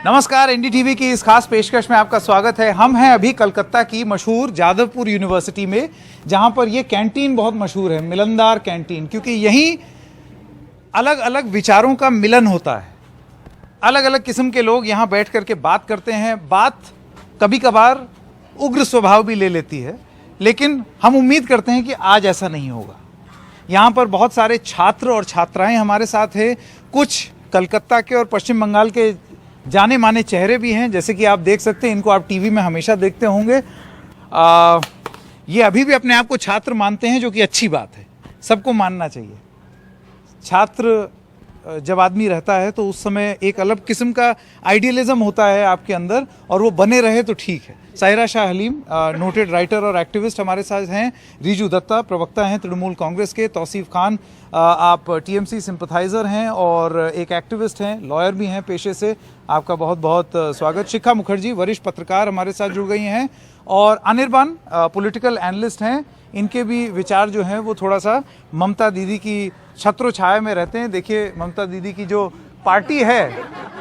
नमस्कार, एनडीटीवी की इस खास पेशकश में आपका स्वागत है। हम हैं अभी कलकत्ता की मशहूर जादवपुर यूनिवर्सिटी में, जहां पर ये कैंटीन बहुत मशहूर है, मिलनदार कैंटीन, क्योंकि यहीं अलग अलग विचारों का मिलन होता है। अलग अलग किस्म के लोग यहां बैठ करके बात करते हैं। बात कभी कभार उग्र स्वभाव भी ले लेती है, लेकिन हम उम्मीद करते हैं कि आज ऐसा नहीं होगा। यहाँ पर बहुत सारे छात्र और छात्राएं हमारे साथ हैं। कुछ कलकत्ता के और पश्चिम बंगाल के जाने माने चेहरे भी हैं, जैसे कि आप देख सकते हैं। इनको आप टीवी में हमेशा देखते होंगे। ये अभी भी अपने आप को छात्र मानते हैं, जो कि अच्छी बात है, सबको मानना चाहिए। छात्र जब आदमी रहता है तो उस समय एक अलग किस्म का आइडियलिज्म होता है आपके अंदर, और वो बने रहे तो ठीक है। साहिरा शाह हलीम नोटेड राइटर और एक्टिविस्ट हमारे साथ हैं। रिजू दत्ता प्रवक्ता हैं तृणमूल कांग्रेस के। तौसीफ खान आप टीएमसी सिंपथाइजर हैं और एक एक्टिविस्ट हैं, लॉयर भी हैं पेशे से। आपका बहुत बहुत स्वागत। शिखा मुखर्जी वरिष्ठ पत्रकार हमारे साथ जुड़ गई हैं, और अनिर्बान पॉलिटिकल एनालिस्ट हैं। इनके भी विचार जो हैं वो थोड़ा सा ममता दीदी की छत्र छाया में रहते हैं। देखिए, ममता दीदी की जो पार्टी है,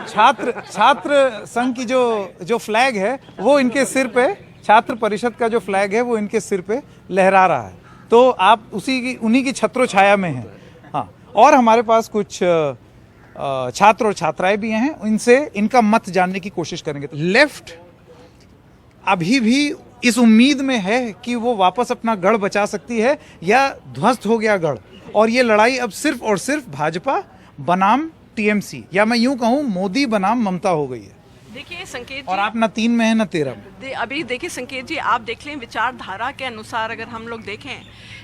छात्र संघ की जो फ्लैग है वो इनके सिर पे, छात्र परिषद का जो फ्लैग है वो इनके सिर पे लहरा रहा है। तो आप उन्हीं की छत्रो छाया में हैं। हाँ, और हमारे पास कुछ छात्र और छात्राएं भी हैं, इनसे इनका मत जानने की कोशिश करेंगे। लेफ्ट अभी भी इस उम्मीद में है कि वो वापस अपना गढ़ बचा सकती है, या ध्वस्त हो गया गढ़, और ये लड़ाई अब सिर्फ और सिर्फ भाजपा बनाम टीएमसी, या मैं यूं कहूं मोदी बनाम ममता हो गई है। देखिए संकेत जी, और आप ना 3 में हैं ना 13 में। अभी देखिए संकेत जी, आप देख लें विचारधारा के अनुसार अगर हम लोग देखें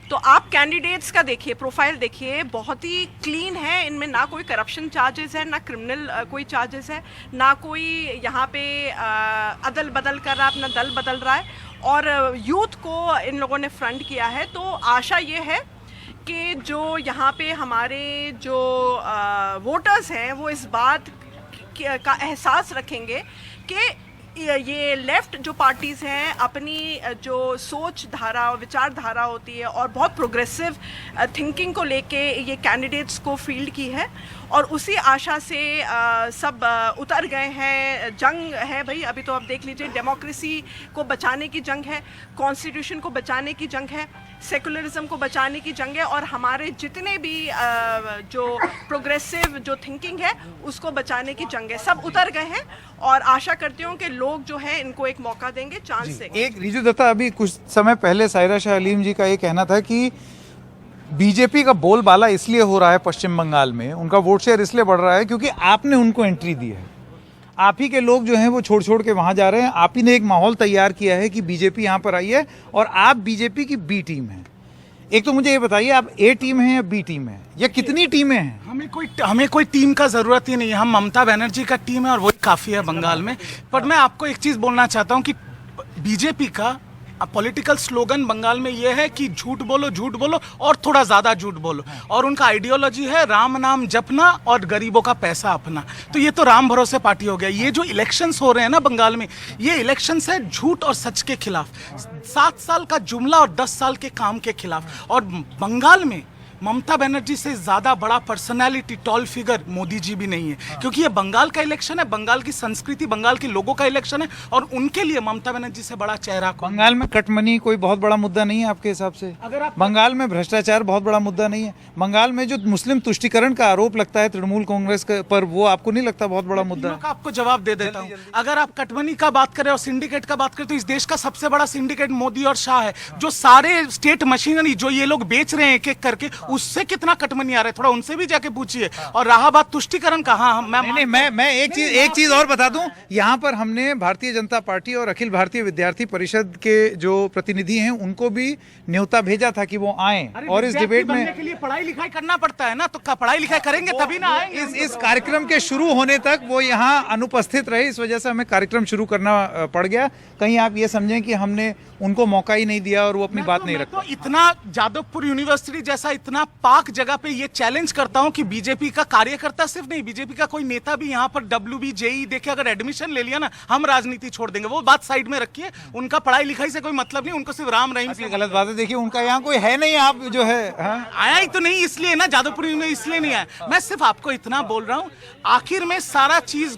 तो आप कैंडिडेट्स का देखिए, प्रोफाइल देखिए, बहुत ही क्लीन है। इनमें ना कोई करप्शन चार्जेस है, ना क्रिमिनल कोई चार्जेस है, ना कोई यहाँ पे अदल बदल कर रहा है, अपना दल बदल रहा है, और यूथ को इन लोगों ने फ्रंट किया है। तो आशा ये है कि जो यहाँ पे हमारे जो वोटर्स हैं वो इस बात का एहसास रखेंगे कि ये लेफ्ट जो पार्टीज़ हैं अपनी जो सोच धारा विचारधारा होती है और बहुत प्रोग्रेसिव थिंकिंग को लेके ये कैंडिडेट्स को फील्ड की है, और उसी आशा से सब उतर गए हैं। जंग है भाई, अभी तो आप देख लीजिए, डेमोक्रेसी को बचाने की जंग है, कॉन्स्टिट्यूशन को बचाने की जंग है, सेकुलरिज्म को बचाने की जंग है, और हमारे जितने भी जो प्रोग्रेसिव जो थिंकिंग है उसको बचाने की जंग है। सब उतर गए हैं, और आशा करती हूँ कि लोग जो है इनको एक मौका देंगे, चांस देंगे। एक रिजू दत्ता, अभी कुछ समय पहले साहिरा शाह हलीम जी का ये कहना था कि बीजेपी का बोलबाला इसलिए हो रहा है पश्चिम बंगाल में, उनका वोट शेयर इसलिए बढ़ रहा है क्योंकि आपने उनको एंट्री दी है। आप ही के लोग जो हैं वो छोड़ छोड़ के वहां जा रहे हैं। आप ही ने एक माहौल तैयार किया है कि बीजेपी यहां पर आई है, और आप बीजेपी की बी टीम है। एक तो मुझे ये बताइए, आप ए टीम है या बी टीम है, या कितनी टीमें हैं? हमें कोई टीम का जरूरत ही नहीं है। हम ममता बनर्जी का टीम है, और वही काफी है बंगाल में। पर मैं आपको एक चीज बोलना चाहता हूँ कि बीजेपी का पॉलिटिकल स्लोगन बंगाल में यह है कि झूठ बोलो और थोड़ा ज्यादा झूठ बोलो, और उनका आइडियोलॉजी है राम नाम जपना और गरीबों का पैसा अपना। तो ये तो राम भरोसे पार्टी हो गया। ये जो इलेक्शंस हो रहे हैं ना बंगाल में, ये इलेक्शंस है झूठ और सच के खिलाफ, 7 साल का जुमला और 10 साल के काम के खिलाफ। और बंगाल में ममता बनर्जी से ज्यादा बड़ा personality, toll figure Modi ji भी नहीं है, क्योंकि ये बंगाल का इलेक्शन है, बंगाल की संस्कृति, बंगाल के लोगों का इलेक्शन है, और उनके लिए ममता बनर्जी से बड़ा चेहरा बंगाल में कटमनी कोई बहुत बड़ा मुद्दा नहीं है आपके हिसाब से? अगर आप बंगाल में भ्रष्टाचार बहुत बड़ा मुद्दा नहीं है? बंगाल में जो मुस्लिम तुष्टीकरण का आरोप लगता है तृणमूल कांग्रेस पर, वो आपको नहीं लगता बहुत बड़ा मुद्दा है? आपको जवाब दे देता हूँ। अगर आप कटमनी का बात करें और सिंडिकेट का बात करें, तो इस देश का सबसे बड़ा सिंडिकेट मोदी और शाह है। जो सारे स्टेट मशीनरी जो ये लोग बेच रहे हैं एक एक करके, उससे कितना कटमनी आ रहा है, थोड़ा उनसे भी जाके पूछिए। और रहा बात तुष्टीकरण का, हाँ मैं एक चीज और बता दूं, यहाँ पर हमने भारतीय जनता पार्टी और अखिल भारतीय विद्यार्थी परिषद के जो प्रतिनिधि हैं उनको भी न्योता भेजा था कि वो आए, और इस डिबेट में के लिए पढ़ाई लिखाई करना पड़ता है ना, तो पढ़ाई लिखाई करेंगे तभी ना आएंगे। इस कार्यक्रम के शुरू होने तक वो यहाँ अनुपस्थित रहे, इस वजह से हमें कार्यक्रम शुरू करना पड़ गया। कहीं आप ये समझें कि हमने उनको मौका ही नहीं दिया और वो अपनी बात नहीं रखा। तो इतना जादवपुर यूनिवर्सिटी जैसा इतना अपना पाक जगह पे ये चैलेंज करता हूं कि बीजेपी का कार्यकर्ता सिर्फ नहीं, बीजेपी का कोई नेता भी यहाँ पर WB JE देके अगर एडमिशन ले लिया ना, हम राजनीति छोड़ देंगे। वो बात साइड में रखिए, उनका पढ़ाई लिखाई से कोई मतलब नहीं, उनको सिर्फ राम रहीम से। गलत बात है, देखिए उनका यहाँ कोई है नहीं, आप जो है आया ही तो नहीं इसलिए ना, जादवपुरी में इसलिए नहीं आया। मैं सिर्फ आपको इतना बोल रहा हूँ, आखिर में सारा चीज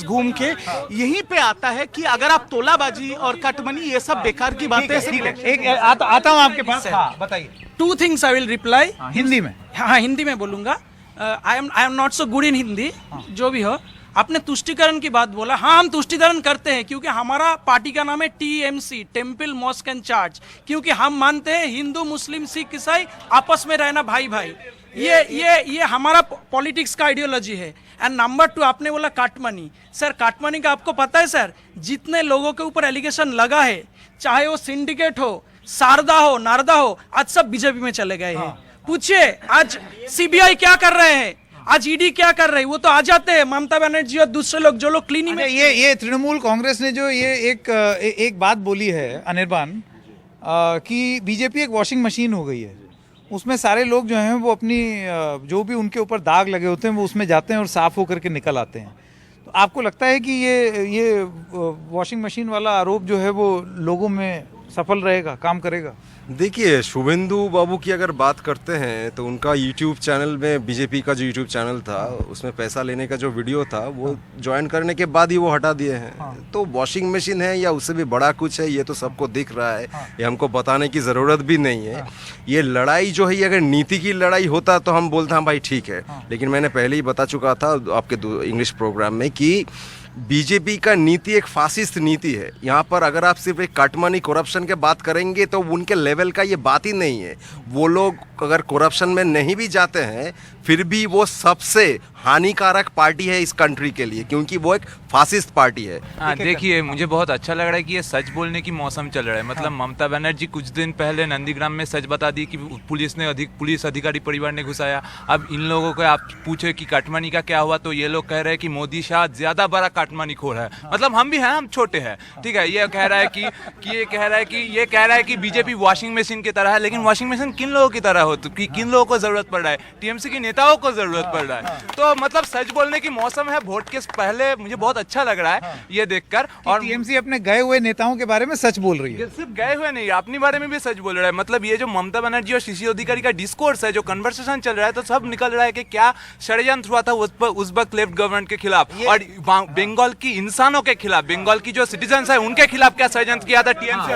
घूम के यहीं पे आता है कि अगर आप तोलाबाजी और कटमनी ये सब बेकार की बातें। एक आता हूँ आपके पास, बताइए। 2 things I will reply. Hindi में, हाँ हिंदी में बोलूंगा। I am not so good in Hindi, जो भी हो। आपने तुष्टिकरण की बात बोला, हाँ हम तुष्टिकरण करते हैं क्योंकि हमारा पार्टी का नाम है TMC, temple mosque and church, क्योंकि हम मानते हैं हिंदू मुस्लिम सिख ईसाई आपस में रहना भाई भाई। ये हमारा पॉलिटिक्स का आइडियोलॉजी है। एंड नंबर 2, आपने बोला काटमनी। सर काटमनी का आपको पता है सर, जितने लोगों के ऊपर एलिगेशन लगा है, चाहे वो सिंडिकेट हो, शारदा हो, नारदा हो, आज सब बीजेपी में चले गए हैं। पूछिए आज CBI क्या कर रहे हैं, आज ED क्या कर रही है, वो तो आ जाते हैं ममता बनर्जी और दूसरे लोग जो लोग क्लीनिंग में। ये तृणमूल कांग्रेस ने जो ये एक बात बोली है अनिर्बान, कि बीजेपी एक वॉशिंग मशीन हो गई है, उसमें सारे लोग जो हैं वो अपनी जो भी उनके ऊपर दाग लगे होते हैं वो उसमें जाते हैं और साफ होकर के निकल आते हैं। तो आपको लगता है कि ये वॉशिंग मशीन वाला आरोप जो है वो लोगों में सफल रहेगा, काम करेगा? देखिए, शुभेंदु बाबू की अगर बात करते हैं तो उनका यूट्यूब चैनल में, बीजेपी का जो यूट्यूब चैनल था उसमें पैसा लेने का जो वीडियो था वो ज्वाइन करने के बाद ही वो हटा दिए हैं। तो वॉशिंग मशीन है या उससे भी बड़ा कुछ है, ये तो सबको दिख रहा है, ये हमको बताने की ज़रूरत भी नहीं है। ये लड़ाई जो है, ये अगर नीति की लड़ाई होता तो हम बोलते हैं भाई ठीक है, लेकिन मैंने पहले ही बता चुका था आपके इंग्लिश प्रोग्राम में कि बीजेपी का नीति एक फासिस्ट नीति है। यहाँ पर अगर आप सिर्फ एक काटमानी करप्शन के बात करेंगे तो उनके लेवल का ये बात ही नहीं है। वो लोग अगर करप्शन में नहीं भी जाते हैं फिर भी वो सबसे हानिकारक पार्टी है इस कंट्री के लिए, क्योंकि वो एक फासिस्ट पार्टी है। हाँ देखिए, मुझे बहुत अच्छा लग रहा है कि ये सच बोलने की मौसम चल रहा है। मतलब ममता बनर्जी कुछ दिन पहले नंदीग्राम में सच बता दी कि पुलिस अधिकारी परिवार ने घुसाया। अब इन लोगों को आप पूछे कि काटमानी का क्या हुआ तो ये लोग कह रहे हैं कि मोदी शाह ज्यादा बड़ा काटमानी खोर है। मतलब हम भी हैं, हम छोटे हैं, ठीक है। ये कह रहा है कि बीजेपी वॉशिंग मशीन की तरह है, लेकिन वॉशिंग मशीन किन लोगों की तरह हो, तो किन लोगों को जरूरत पड़ रहा है? TMC के नेताओं को जरूरत पड़ रहा है। तो मतलब सच बोलने की मौसम है वोट के पहले। मुझे बहुत अच्छा लग रहा है ये देखकर। और TMC अपने गए हुए नेताओं के बारे में सच बोल रही है। सिर्फ गए हुए नहीं, अपने बारे में भी सच बोल रहा है। मतलब ये जो ममता बनर्जी और शिशिर अधिकारी का डिस्कोर्स है, जो कन्वर्सेशन चल रहा है, तो सब निकल रहा है कि क्या षड्यंत्र हुआ था उस वक्त लेफ्ट गवर्नमेंट के खिलाफ और बंगाल की इंसानों के खिलाफ, बंगाल की जो सिटीजन्स है उनके खिलाफ क्या षड्यंत्र किया था TMC।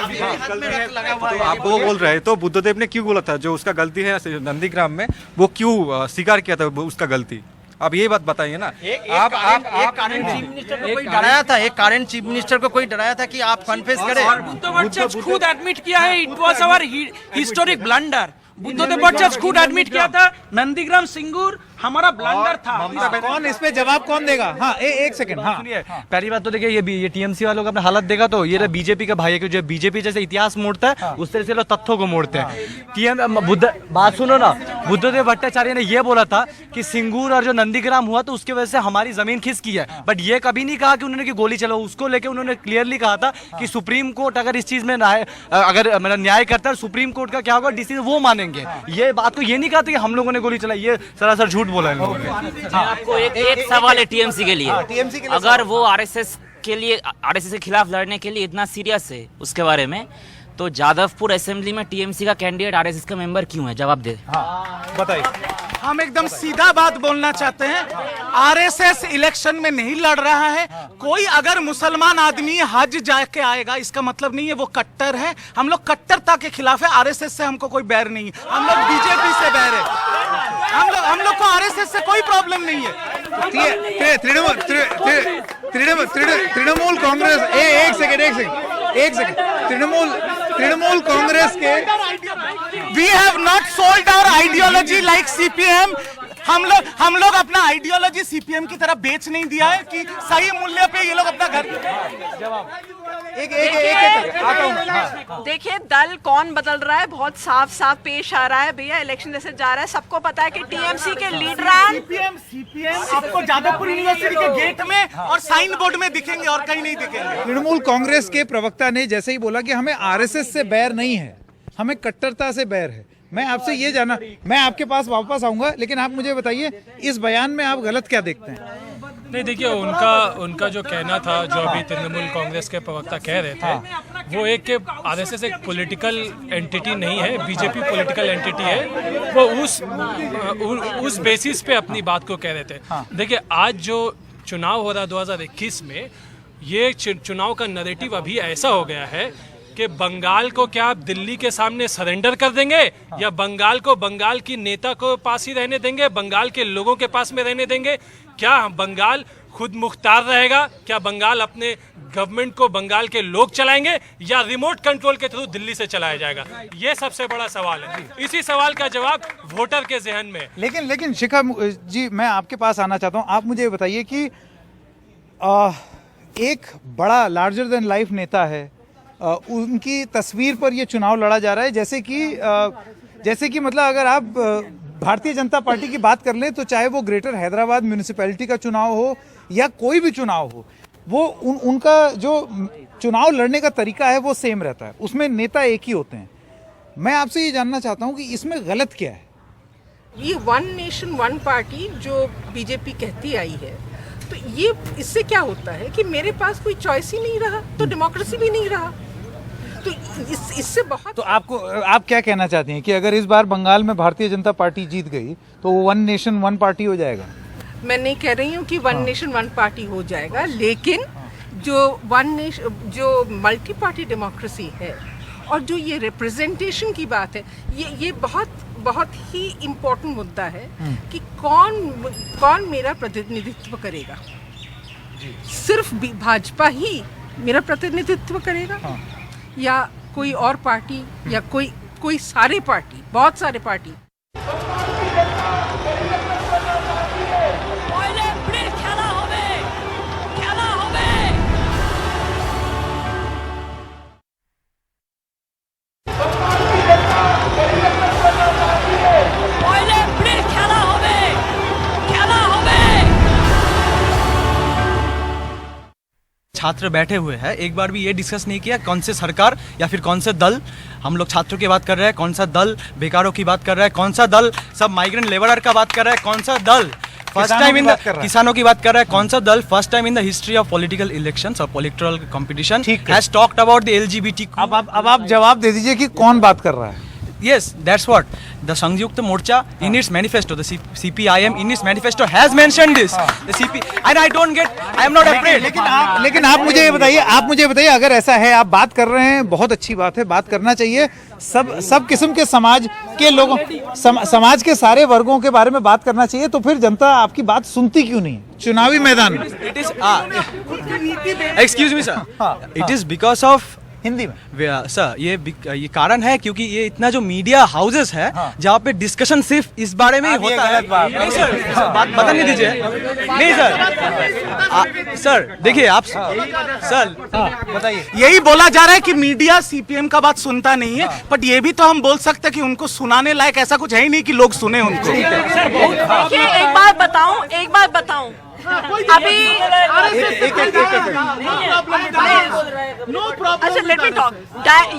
आप वो बोल रहे हैं तो बुद्धदेव ने क्यों बोला था जो उसका गलती है नंदीग्राम में, वो क्यों स्वीकार किया था उसका गलती? आप ये बात बताइए ना। एक करेंट चीफ मिनिस्टर को कोई डराया था कि आप कन्फेस करें? बुद्धदेव खुद एडमिट किया है, it was our historic blunder. Buddhadeb Bhattacharya खुद एडमिट किया था, नंदीग्राम सिंगूर हमारा ब्लंडर था। कौन इस पे जवाब कौन देगा? हाँ एक सेकंड। हाँ सुनिए, पहली बात तो देखिए, ये TMC वालों का अपना हालत देखा तो ये बीजेपी का भाई है, जो बीजेपी जैसे इतिहास मोड़ता है उस तरह से लोग तथ्यों को मोड़ते हैं। बात सुनो ना, बुद्धदेव भट्टाचार्य ने ये बोला था कि सिंगूर और जो नंदीग्राम हुआ तो उसके वजह से हमारी जमीन खिसकी है, बट ये कभी नहीं कहा कि उन्होंने की गोली चलाओ। उसको लेके उन्होंने क्लियरली कहा था कि सुप्रीम कोर्ट अगर इस चीज में अगर मतलब न्याय करता है, सुप्रीम कोर्ट का क्या होगा डिसीजन वो मानेंगे। ये बात को ये नहीं कहा था कि हम लोगों ने गोली चलाई, ये सरासर झूठ बोला इन लोगों ने। आपको एक सवाल है TMC के लिए, अगर वो RSS के खिलाफ लड़ने के लिए इतना सीरियस है उसके बारे में, तो जादवपुर असेंबली में TMC का कैंडिडेट RSS का मेंबर क्यों है? जवाब दे। बताइए। हम एकदम सीधा बात बोलना चाहते हैं, RSS इलेक्शन में नहीं लड़ रहा है। कोई अगर मुसलमान आदमी हज जाके आएगा इसका मतलब नहीं है वो कट्टर है। हम लोग कट्टरता के खिलाफ है, RSS से हमको कोई बैर नहीं है, हम लोग बीजेपी से बैर है। हम लोग को RSS से कोई प्रॉब्लम नहीं है। तृणमूल कांग्रेस एक सेकंड तृणमूल कांग्रेस के we have not sold our ideology like CPM। हम लोग अपना आइडियोलॉजी CPM की तरह बेच नहीं दिया है कि सही मूल्य पे ये लोग अपना घर। देखिए, दल कौन बदल रहा है बहुत साफ साफ पेश आ रहा है भैया। इलेक्शन जैसे जा रहा है, सबको पता है कि TMC के लीडर CPM आपको जादवपुर यूनिवर्सिटी के गेट में और साइन बोर्ड में दिखेंगे और कहीं नहीं दिखेंगे। तृणमूल कांग्रेस के प्रवक्ता ने जैसे ही बोला कि हमें RSS से बैर नहीं है, हमें कट्टरता से बैर है। मैं आपसे ये जाना, मैं आपके पास वापस आऊंगा, लेकिन आप मुझे बताइए इस बयान में आप गलत क्या देखते हैं? नहीं देखिए, उनका जो कहना था, जो अभी तृणमूल कांग्रेस के प्रवक्ता कह रहे थे, वो एक के आरएसएस एक पॉलिटिकल एंटिटी नहीं है, बीजेपी पॉलिटिकल एंटिटी है, वो उस बेसिस पे अपनी बात को कह रहे थे। देखिए, आज जो चुनाव हो रहा 2021 में, ये चुनाव का नैरेटिव अभी ऐसा हो गया है कि बंगाल को क्या आप दिल्ली के सामने सरेंडर कर देंगे, या बंगाल को बंगाल की नेता को पास ही रहने देंगे, बंगाल के लोगों के पास में रहने देंगे? क्या बंगाल खुद मुख्तार रहेगा? क्या बंगाल अपने गवर्नमेंट को बंगाल के लोग चलाएंगे, या रिमोट कंट्रोल के थ्रू दिल्ली से चलाया जाएगा? ये सबसे बड़ा सवाल है। इसी सवाल का जवाब वोटर के जहन में। लेकिन शिखा जी, मैं आपके पास आना चाहता हूँ। आप मुझे बताइए कि एक बड़ा लार्जर देन लाइफ नेता है, उनकी तस्वीर पर ये चुनाव लड़ा जा रहा है, जैसे कि मतलब अगर आप भारतीय जनता पार्टी की बात कर लें तो चाहे वो ग्रेटर हैदराबाद म्यूनिसिपैलिटी का चुनाव हो या कोई भी चुनाव हो, वो उनका जो चुनाव लड़ने का तरीका है वो सेम रहता है, उसमें नेता एक ही होते हैं। मैं आपसे ये जानना चाहता हूँ कि इसमें गलत क्या है? ये वन नेशन वन पार्टी जो बीजेपी कहती आई है, तो ये इससे क्या होता है कि मेरे पास कोई चॉइस ही नहीं रहा, तो डेमोक्रेसी भी नहीं रहा। तो इससे बहुत, तो आप क्या कहना चाहती हैं कि अगर इस बार बंगाल में भारतीय जनता पार्टी जीत गई तो वो वन नेशन वन पार्टी हो जाएगा? मैं नहीं कह रही हूँ कि वन नेशन वन पार्टी हो जाएगा, लेकिन जो मल्टी पार्टी डेमोक्रेसी है और जो ये रिप्रेजेंटेशन की बात है, ये बहुत ही इम्पोर्टेंट मुद्दा है कि कौन मेरा प्रतिनिधित्व करेगा। सिर्फ भाजपा ही मेरा प्रतिनिधित्व करेगा, या कोई और पार्टी, या कोई सारे पार्टी, बहुत सारे पार्टी। छात्र बैठे हुए हैं, एक बार भी ये डिस्कस नहीं किया कौन से सरकार या फिर कौन से दल, हम लोग छात्रों की बात कर रहे हैं, कौन सा दल बेकारों की बात कर रहा है, कौन सा दल सब माइग्रेंट लेबरर का बात कर रहा है, कौन सा दल फर्स्ट टाइम इन द किसानों की बात कर रहा है, कौन सा दल first time in the history of political elections और political competition has talked about the LGBT. अब आप जवाब दे दीजिए कि कौन बात कर रहा है? Yes, that's what the Sangyukta Morcha in its manifesto, the CPIM in its manifesto has mentioned this. The CP, and I don't get, I am not afraid. लेकिन आप मुझे बताइए अगर ऐसा है, आप बात कर रहे हैं, बहुत अच्छी बात है, बात करना चाहिए। सब किस्म के समाज के लोगों, समाज के सारे वर्गों के बारे में बात करना चाहिए, तो फिर जनता आपकी बात सुनती क्यों नहीं चुनावी मैदान में? It is, excuse me sir, it is because of Hindi में सर, ये कारण है क्योंकि ये इतना जो मीडिया हाउसेस है जहाँ पे डिस्कशन सिर्फ इस बारे में ही होता है। नहीं सर, बात बताने दीजिए। नहीं सर, सर देखिए आप सर बताइए। यही बोला जा रहा है कि मीडिया सीपीएम का बात सुनता नहीं है, बट ये भी तो हम बोल सकते हैं कि उनको सुनाने लायक ऐसा कुछ है ही नहीं कि लोग सुने उनको। देखिए, एक बात बताऊं अभी, अच्छा लेट मी टॉक।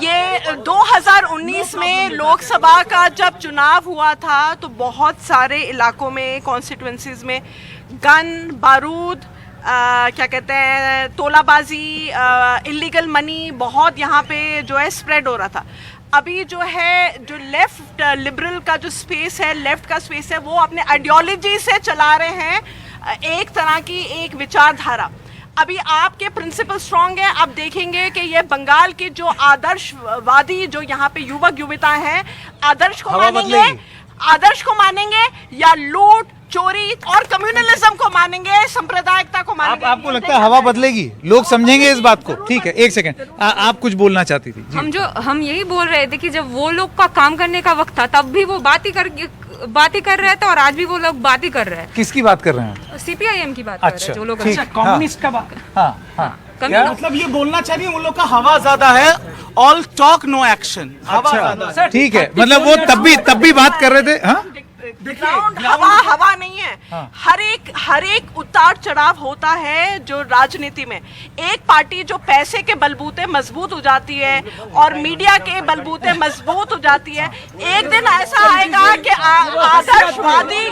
ये 2019 में लोकसभा का जब चुनाव हुआ था तो बहुत सारे इलाकों में, कॉन्स्टिट्यूएंसीज में गन, बारूद, क्या कहते हैं, तोलाबाजी, इलीगल मनी बहुत यहाँ पे जो है स्प्रेड हो रहा था। अभी जो है, जो लेफ्ट लिबरल का जो स्पेस है, लेफ्ट का स्पेस है, वो अपने आइडियोलॉजी से चला रहे हैं एक तरह की एक विचारधारा। अभी आपके प्रिंसिपल स्ट्रांग है, आप देखेंगे कि ये बंगाल के जो आदर्शवादी जो यहाँ पे युवक युवता हैं, आदर्श को मानेंगे या लूट, चोरी और कम्युनलिज्म को मानेंगे, सांप्रदायिकता को मानेंगे? आपको लगता है हवा बदलेगी, लोग समझेंगे इस बात को? ठीक है, एक सेकंड, आप कुछ बोलना चाहती थी जी। हम यही बोल रहे थे कि जब वो लोग का काम करने का वक्त था तब भी वो बात ही कर रहे थे, और आज भी वो लोग बात ही कर रहे हैं। किसकी बात कर रहे हैं? सीपीआईएम की बात कर रहे हैं, जो लोग कम्युनिस्ट का बात। क्या? मतलब ये बोलना चाहिए उन लोग का हवा ज्यादा है, ऑल टॉक नो एक्शन। अच्छा, ठीक है, मतलब वो तब भी बात कर रहे थे। हाँ, ग्राउंड हवा नहीं है। हाँ। हर एक उतार चढ़ाव होता है जो राजनीति में। एक पार्टी जो पैसे के बलबूते मजबूत हो जाती है और मीडिया के बलबूते मजबूत हो जाती है, एक दिन ऐसा आएगा कि आदर्शवादी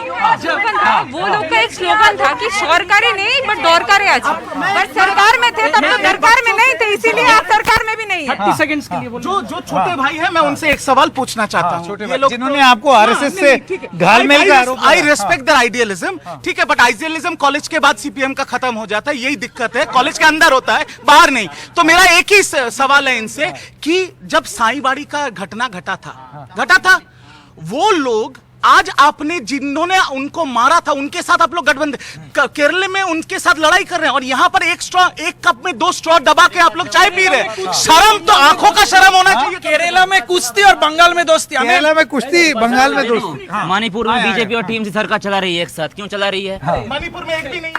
वो लोग का एक स्लोगन था कि सरकारी नहीं बट दरकारी आज, बट सरकार में थे तब तो दरकार में नहीं थे, इसीलिए आप सरकार में भी नहीं है। 30 सेकंड्स के लिए बोलो। जो छोटे भाई हैं, मैं उनसे एक सवाल पूछना चाहता हूँ। छोटे भाई जिन्होंने आपको आरएसएस से घालमेल का आरोप आई रिस्पेक्ट देयर आइडियलिज्म, ठीक है, बट आइडियलिज्म कॉलेज के बाद सीपीएम का खत्म हो जाता है, यही दिक्कत है। कॉलेज के अंदर होता है, बाहर नहीं। तो मेरा एक ही सवाल है इनसे कि जब साईबाड़ी का घटना घटा था, वो लोग आज आपने जिन्होंने उनको मारा था उनके साथ आप लोग गठबंधन, केरल में उनके साथ लड़ाई कर रहे हैं और यहाँ पर एक कप में 2 स्ट्रॉ दबा के आप लोग चाय पी रहे हैं। शर्म तो आंखों का शर्म होना चाहिए। केरला में कुश्ती और बंगाल में दोस्ती। केरला में कुश्ती, बंगाल में दोस्ती। मणिपुर में बीजेपी और टीएमसी सरकार चला रही है एक साथ, क्यों चला रही है? मणिपुर में एक भी नहीं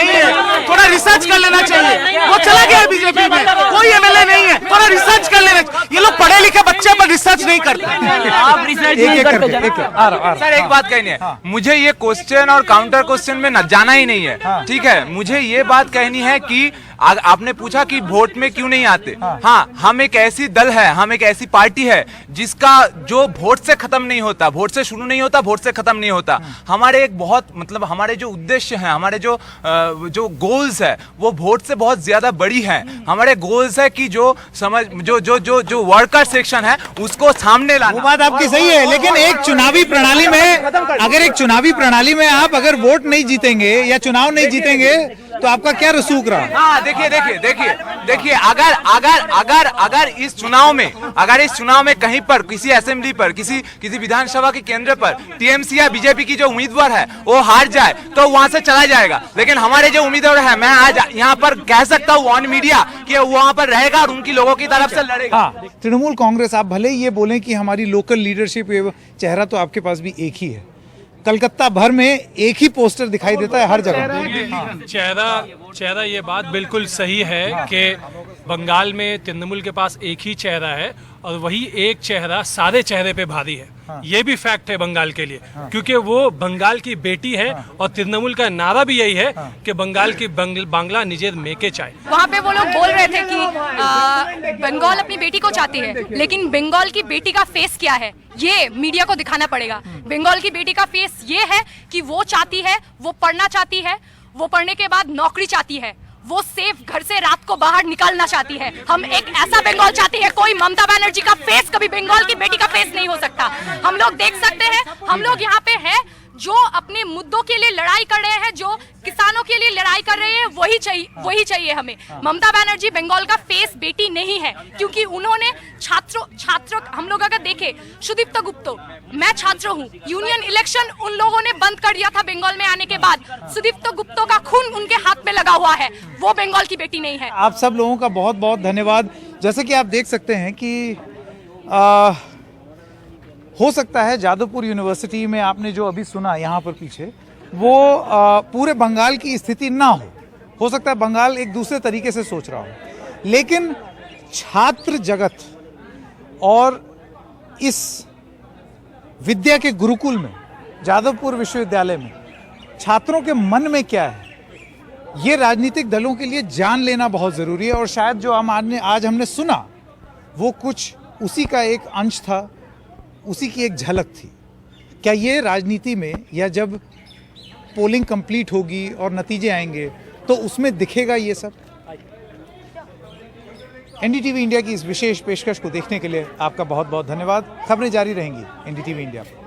है। थोड़ा रिसर्च कर लेना चाहिए। वो चला गया बीजेपी में, कोई एमएलए नहीं है। थोड़ा रिसर्च कर लेना। ये लोग पढ़े लिखे बच्चे पर रिसर्च नहीं करते। आप रिसर्च सर एक बात कहनी है, मुझे ये क्वेश्चन और काउंटर क्वेश्चन में न जाना ही नहीं है, ठीक है। मुझे ये बात कहनी है कि आपने पूछा कि वोट में क्यों नहीं आते। हाँ, हम एक ऐसी दल है, हम एक ऐसी पार्टी है जिसका जो वोट से खत्म नहीं होता, वोट से शुरू नहीं होता, वोट से खत्म नहीं होता। हमारे एक बहुत मतलब हमारे जो उद्देश्य हैं, हमारे जो गोल्स है वो वोट से बहुत ज्यादा बड़ी है। हमारे गोल्स है कि जो वर्कर सेक्शन है उसको सामने लाना। वो बात आपकी सही है, लेकिन एक चुनावी प्रणाली में आप अगर वोट नहीं जीतेंगे या चुनाव नहीं जीतेंगे तो आपका क्या रसूख रहा? हाँ, देखिए अगर इस चुनाव में कहीं पर किसी असेंबली पर किसी विधानसभा के केंद्र पर टीएमसी या बीजेपी की जो उम्मीदवार है वो हार जाए तो वहां से चला जाएगा। लेकिन हमारे जो उम्मीदवार है, मैं आज यहाँ पर कह सकता हूँ ऑन मीडिया कि वो वहां पर रहेगा और उनकी लोगों की तरफ से लड़ेगा। हाँ, तृणमूल कांग्रेस, आप भले ही ये बोलें कि हमारी लोकल लीडरशिप, चेहरा तो आपके पास भी एक ही है। कलकत्ता भर में एक ही पोस्टर दिखाई देता है हर जगह। चेहरा ये बात बिल्कुल सही है कि बंगाल में तृणमूल के पास एक ही चेहरा है और वही एक चेहरा सारे चेहरे पे भारी है। ये भी फैक्ट है बंगाल के लिए, क्योंकि वो बंगाल की बेटी है और तृणमूल का नारा भी यही है कि बंगाल की बांग्ला निजेर मेके चाय। वहाँ पे वो लोग बोल रहे थे कि बंगाल अपनी बेटी को चाहती है, लेकिन बंगाल की बेटी का फेस क्या है ये मीडिया को दिखाना पड़ेगा। बंगाल की बेटी का फेस ये है कि वो चाहती है, वो पढ़ना चाहती है, वो पढ़ने के बाद नौकरी चाहती है, वो सेफ घर से रात को बाहर निकलना चाहती है। हम एक ऐसा बंगाल चाहती है। कोई ममता बनर्जी का फेस कभी बंगाल की बेटी का फेस नहीं हो सकता। हम लोग देख सकते हैं, हम लोग यहाँ पे हैं जो अपने मुद्दों के लिए लड़ाई कर रहे हैं, जो किसानों के लिए लड़ाई कर रहे हैं, वही चाहिए हमें। ममता बनर्जी बंगाल का फेस बेटी नहीं है, क्योंकि उन्होंने छात्रों हम लोग अगर देखें, सुदीप्त गुप्ता, मैं छात्र हूँ, यूनियन इलेक्शन उन लोगों ने बंद कर दिया था बंगाल में आने के बाद। सुदीप्त गुप्ता का खून उनके हाथ में लगा हुआ है, वो बंगाल की बेटी नहीं है। आप सब लोगों का बहुत बहुत धन्यवाद। जैसे कि आप देख सकते हैं कि हो सकता है जादवपुर यूनिवर्सिटी में आपने जो अभी सुना यहाँ पर पीछे, वो पूरे बंगाल की स्थिति ना हो सकता है बंगाल एक दूसरे तरीके से सोच रहा हो, लेकिन छात्र जगत और इस विद्या के गुरुकुल में, जादवपुर विश्वविद्यालय में छात्रों के मन में क्या है, ये राजनीतिक दलों के लिए जान लेना बहुत जरूरी है। और शायद जो आज हमने सुना वो कुछ उसी का एक अंश था, उसी की एक झलक थी। क्या ये राजनीति में, या जब पोलिंग कंप्लीट होगी और नतीजे आएंगे तो उसमें दिखेगा ये सब? एनडीटीवी इंडिया की इस विशेष पेशकश को देखने के लिए आपका बहुत बहुत धन्यवाद। खबरें जारी रहेंगी एनडीटीवी इंडिया पर।